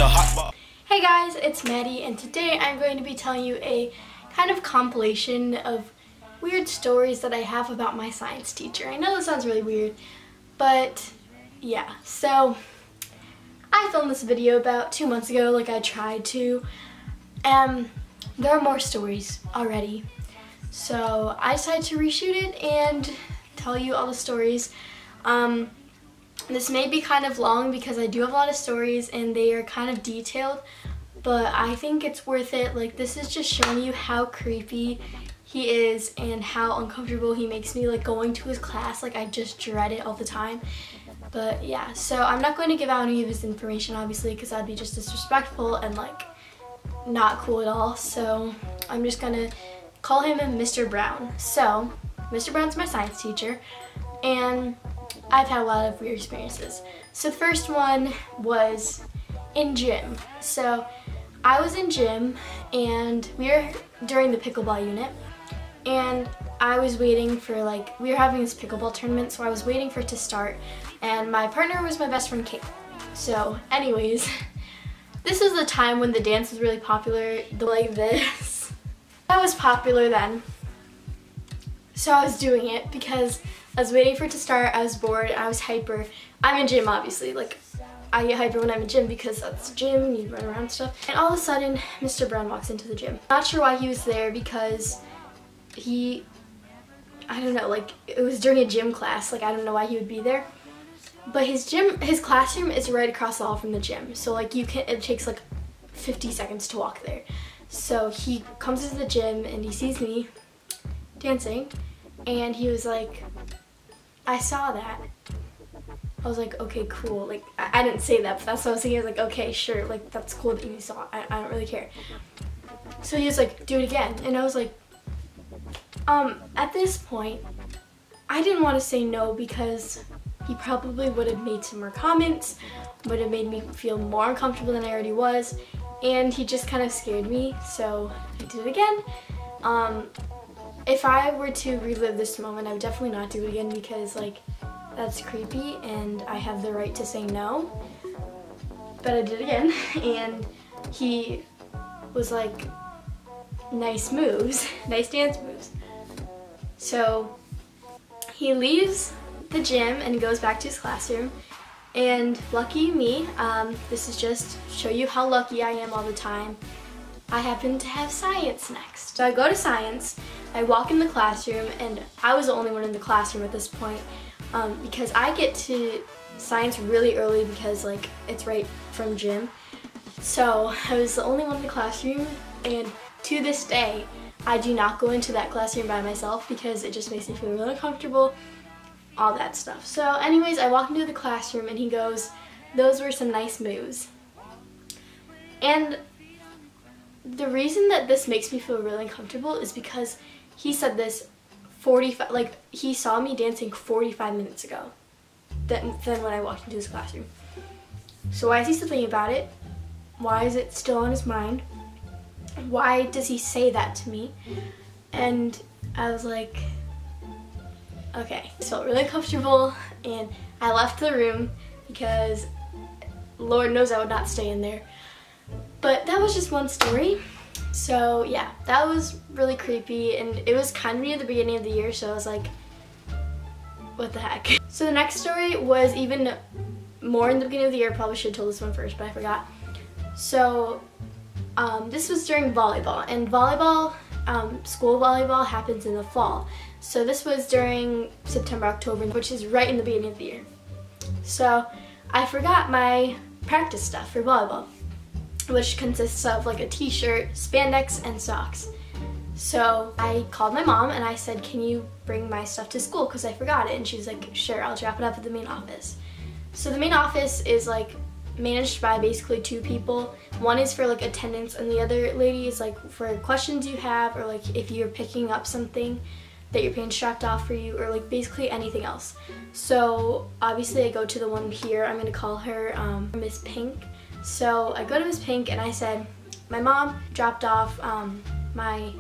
a hot. Hey guys, it's Maddie, and today I'm going to be telling you a kind of compilation of weird stories that I have about my science teacher. I know this sounds really weird, but yeah. So I filmed this video about 2 months ago, like I tried to, and there are more stories already. So I decided to reshoot it and tell you all the stories. This may be kind of long because I do have a lot of stories and they are kind of detailed, but I think it's worth it. Like, this is just showing you how creepy he is and how uncomfortable he makes me, like going to his class. Like, I just dread it all the time. But yeah, so I'm not going to give out any of his information, obviously, because that'd be just disrespectful and like not cool at all. So I'm just gonna call him Mr. Brown. So Mr. Brown's my science teacher, and I've had a lot of weird experiences. So the first one was in gym. So I was in gym and we were during the pickleball unit, and I was waiting for, like, we were having this pickleball tournament, so I was waiting for it to start, and my partner was my best friend Kate. So anyways, this was the time when the dance was really popular, like this. That was popular then. So I was doing it because I was waiting for it to start, I was bored, I was hyper. I'm in gym, obviously, like I get hyper when I'm in gym because that's gym, you run around and stuff. And all of a sudden, Mr. Brown walks into the gym. Not sure why he was there because I don't know, like it was during a gym class, like I don't know why he would be there. But his classroom is right across the hall from the gym. So like it takes like 50 seconds to walk there. So he comes into the gym and he sees me dancing and he was like, I saw that. I was like, okay, cool. Like, I didn't say that, but that's what I was thinking. I was like, okay, sure, like that's cool that you saw it. I don't really care. So he was like, do it again. And I was like, at this point, I didn't want to say no because he probably would have made some more comments, would have made me feel more uncomfortable than I already was, and he just kind of scared me, so I did it again. If I were to relive this moment, I would definitely not do it again because, like, that's creepy and I have the right to say no. But I did it again, and he was like, nice moves, nice dance moves. So he leaves the gym and goes back to his classroom, and lucky me, this is just to show you how lucky I am all the time, I happen to have science next. So I go to science, I walk in the classroom, and I was the only one in the classroom at this point because I get to science really early because like it's right from gym. So I was the only one in the classroom, and to this day I do not go into that classroom by myself because it just makes me feel really uncomfortable, all that stuff. So anyways, I walk into the classroom and he goes, those were some nice moves. And the reason that this makes me feel really uncomfortable is because he said this he saw me dancing 45 minutes ago than when I walked into his classroom. So why is he still thinking about it? Why is it still on his mind? Why does he say that to me? And I was like, okay. I felt really uncomfortable and I left the room because Lord knows I would not stay in there. But that was just one story. So yeah, that was really creepy, and it was kind of near the beginning of the year, so I was like, what the heck. So the next story was even more in the beginning of the year. I probably should have told this one first, but I forgot. So this was during volleyball, and volleyball, school volleyball happens in the fall. So this was during September, October, which is right in the beginning of the year. So I forgot my practice stuff for volleyball, which consists of like a t-shirt, spandex, and socks. So I called my mom and I said, can you bring my stuff to school because I forgot it? And she's like, sure, I'll drop it off at the main office. So the main office is like managed by basically two people. One is for like attendance, and the other lady is like for questions you have, or like if you're picking up something that your parents dropped off for you, or like basically anything else. So obviously I go to the one here. I'm gonna call her Miss Pink. So I go to Miss Pink and I said, my mom dropped off my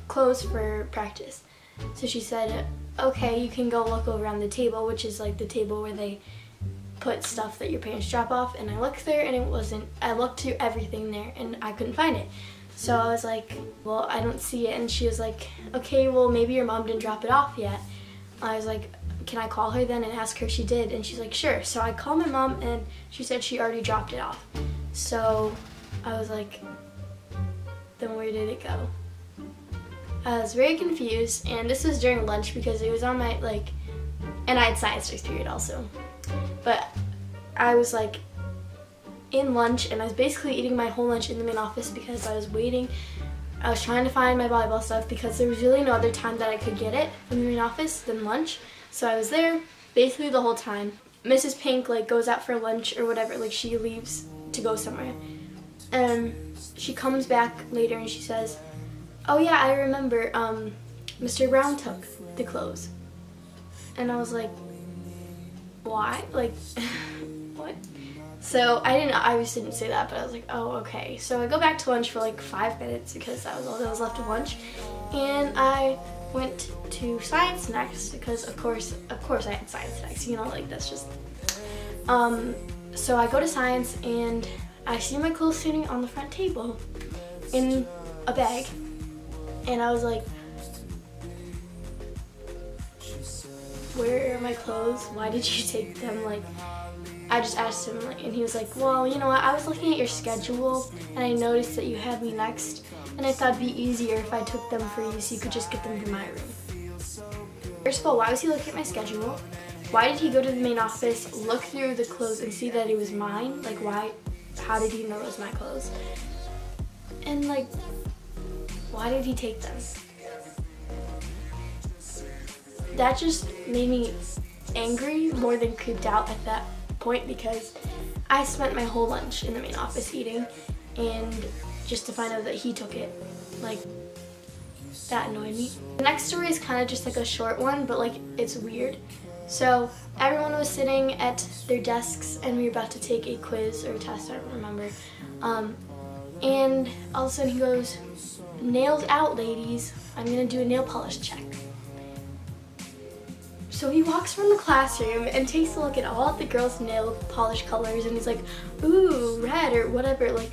clothes for practice. So she said, okay, you can go look over on the table, which is like the table where they put stuff that your parents drop off, and I looked there and it wasn't. I looked through everything there and I couldn't find it. So I was like, well, I don't see it. And she was like, okay, well, maybe your mom didn't drop it off yet. I was like, can I call her then and ask her if she did? And she's like, sure. So I called my mom and she said she already dropped it off. So I was like, then where did it go? I was very confused, and this was during lunch because it was on my, like, and I had science next period also. But I was like in lunch, and I was basically eating my whole lunch in the main office because I was waiting. I was trying to find my volleyball stuff because there was really no other time that I could get it from the main office than lunch. So I was there basically the whole time. Mrs. Pink like goes out for lunch or whatever, like she leaves to go somewhere. And she comes back later and she says, oh yeah, I remember, Mr. Brown took the clothes. And I was like, why? Like, what? So I obviously didn't say that, but I was like, oh, okay. So I go back to lunch for like 5 minutes because that was all that was left of lunch. And I went to science next because of course I had science next, you know, like that's just, so I go to science and I see my clothes sitting on the front table in a bag. And I was like, where are my clothes? Why did you take them? Like, I just asked him, like, and he was like, well, you know what, I was looking at your schedule and I noticed that you had me next, and I thought it'd be easier if I took them for you so you could just get them to my room. First of all, why was he looking at my schedule? Why did he go to the main office, look through the clothes and see that it was mine? Like, why? How did he know it was my clothes? And like, why did he take them? That just made me angry more than creeped out at that point because I spent my whole lunch in the main office eating, and just to find out that he took it, like, that annoyed me. The next story is kind of just like a short one, but like it's weird. So everyone was sitting at their desks and we were about to take a quiz or a test, I don't remember. And all of a sudden he goes, nails out ladies, I'm gonna do a nail polish check. So he walks around the classroom and takes a look at all of the girls' nail polish colors and he's like, ooh, red or whatever, like.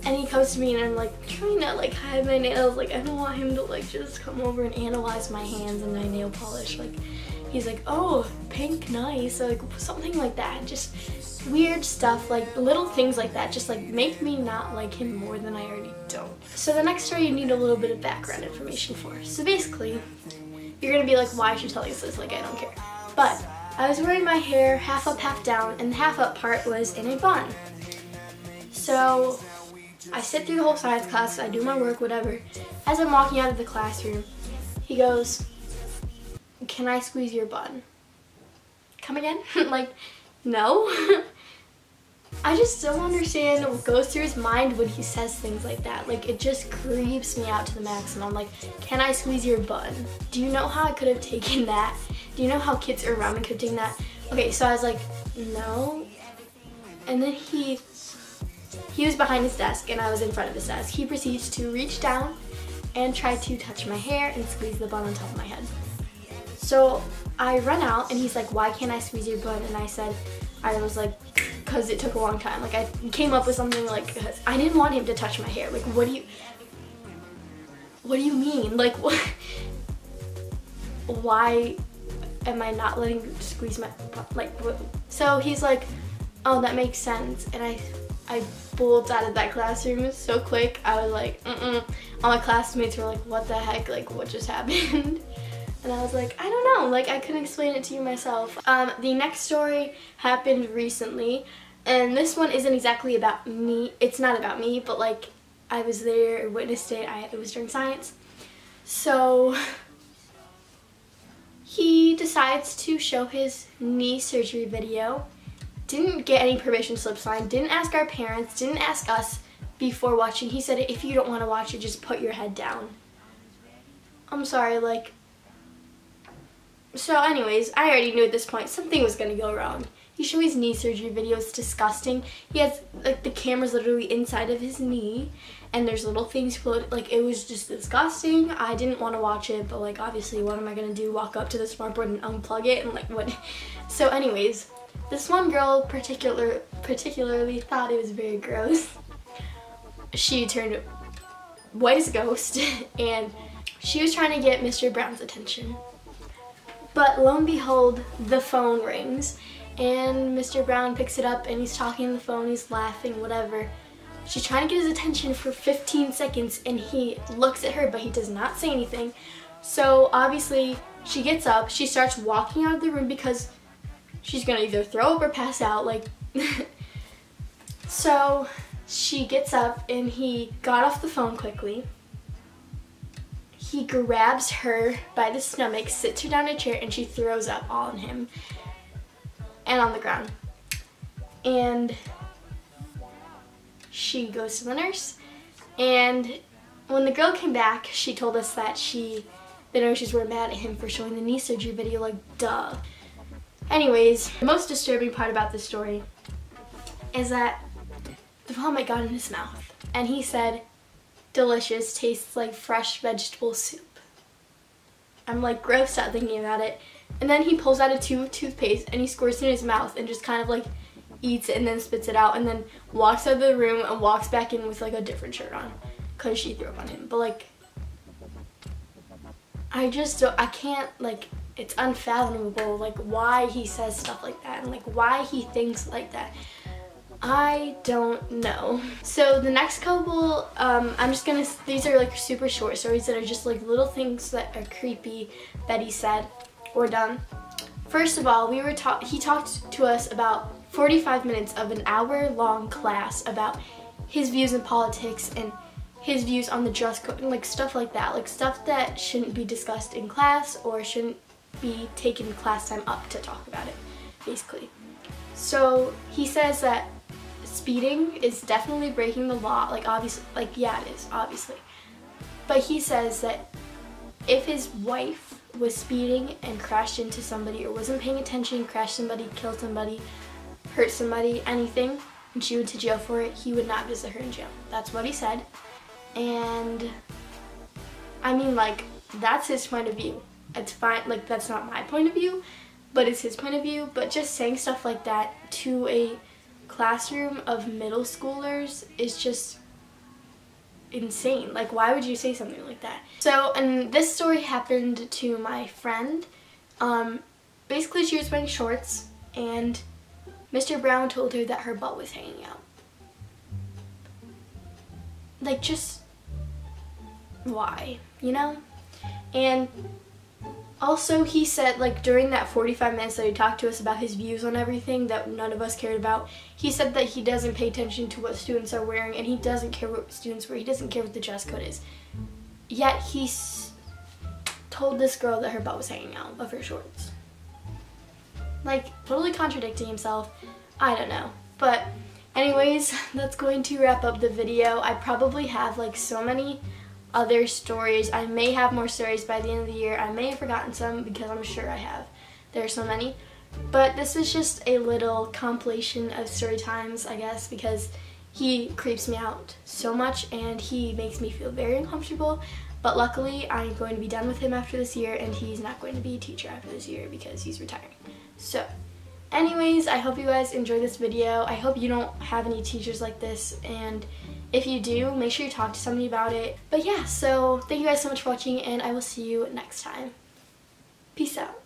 And he comes to me and I'm like trying to like hide my nails, like I don't want him to like just come over and analyze my hands and my nail polish. Like he's like, oh, pink, nice, or like something like that. Just weird stuff, like little things like that, just like make me not like him more than I already don't. So the next story you need a little bit of background information for. So basically, you're gonna be like, why is she telling us this? Like, I don't care. But I was wearing my hair half up, half down, and the half up part was in a bun. So I sit through the whole science class, I do my work, whatever. As I'm walking out of the classroom, he goes, can I squeeze your bun? Come again? Like, no. I just don't understand what goes through his mind when he says things like that. Like, it just creeps me out to the max, and I'm like, can I squeeze your bun? Do you know how I could have taken that? Do you know how kids around me could have taken that? Okay, so I was like, no. And then he was behind his desk and I was in front of his desk. He proceeds to reach down and try to touch my hair and squeeze the bun on top of my head. So I run out and he's like, why can't I squeeze your bun? And I was like, because it took a long time. Like I came up with something like, I didn't want him to touch my hair. Like, what do you mean? Like, what? Why am I not letting him squeeze my bun? Like, what? So he's like, oh, that makes sense. And I bolted out of that classroom so quick. I was like, All my classmates were like, what the heck? Like, what just happened? And I was like, I don't know. Like, I couldn't explain it to you myself. The next story happened recently, and this one isn't exactly about me. It's not about me, but like, I was there, witnessed it. It was during science. So he decides to show his knee surgery video. Didn't get any permission slip signed, didn't ask our parents, didn't ask us before watching. He said, if you don't want to watch it, just put your head down. I'm sorry, like. So anyways, I already knew at this point something was going to go wrong. He showed his knee surgery video. It's disgusting. He has, like, the camera's literally inside of his knee, and there's little things floating. Like, it was just disgusting. I didn't want to watch it, but, like, obviously, what am I going to do? Walk up to the smartboard and unplug it? And, like, what? So, anyways, this one girl particularly thought it was very gross. She turned white as a ghost, and she was trying to get Mr. Brown's attention. But lo and behold, the phone rings. And Mr. Brown picks it up and he's talking on the phone, he's laughing, whatever. She's trying to get his attention for 15 seconds and he looks at her, but he does not say anything. So obviously she gets up, she starts walking out of the room because she's gonna either throw up or pass out, like. So she gets up and he got off the phone quickly. He grabs her by the stomach, sits her down in a chair, and she throws up all on him and on the ground. And she goes to the nurse, and when the girl came back, she told us that the nurses were mad at him for showing the knee surgery video, like, duh. Anyways, the most disturbing part about this story is that the vomit got in his mouth, and he said, delicious, tastes like fresh vegetable soup. I'm like grossed out thinking about it. And then he pulls out a tube of toothpaste and he squirts it in his mouth and just kind of like eats it and then spits it out and then walks out of the room and walks back in with like a different shirt on because she threw up on him. But like, I can't, like, it's unfathomable, like, why he says stuff like that and like why he thinks like that. I don't know. So the next couple, these are like super short stories that are just like little things that are creepy that he said or done. First of all, he talked to us about 45 minutes of an hour-long class about his views in politics and his views on the dress code and like stuff like that, like stuff that shouldn't be discussed in class or shouldn't be taken class time up to talk about it, basically. So he says that speeding is definitely breaking the law, like obviously, like yeah it is, obviously. But he says that if his wife was speeding and crashed into somebody or wasn't paying attention, crashed somebody, killed somebody, hurt somebody, anything, and she went to jail for it, he would not visit her in jail. That's what he said. And I mean, like, that's his point of view. It's fine, like, that's not my point of view, but it's his point of view. But just saying stuff like that to a classroom of middle schoolers is just insane. Like, why would you say something like that? So, and this story happened to my friend. Basically, she was wearing shorts and Mr. Brown told her that her butt was hanging out. Like, just why, you know? And also, he said, like, during that 45 minutes that he talked to us about his views on everything that none of us cared about, he said that he doesn't pay attention to what students are wearing and he doesn't care what students wear. He doesn't care what the dress code is. Yet, he told this girl that her butt was hanging out of her shorts. Like, totally contradicting himself. I don't know. But anyways, that's going to wrap up the video. I probably have, like, so many other stories. I may have more stories by the end of the year. I may have forgotten some because I'm sure I have. There are so many. But this is just a little compilation of story times, I guess, because he creeps me out so much and he makes me feel very uncomfortable. But luckily, I'm going to be done with him after this year and he's not going to be a teacher after this year because he's retiring. So, anyways, I hope you guys enjoyed this video. I hope you don't have any teachers like this, and if you do, make sure you talk to somebody about it. But yeah, so thank you guys so much for watching and I will see you next time. Peace out.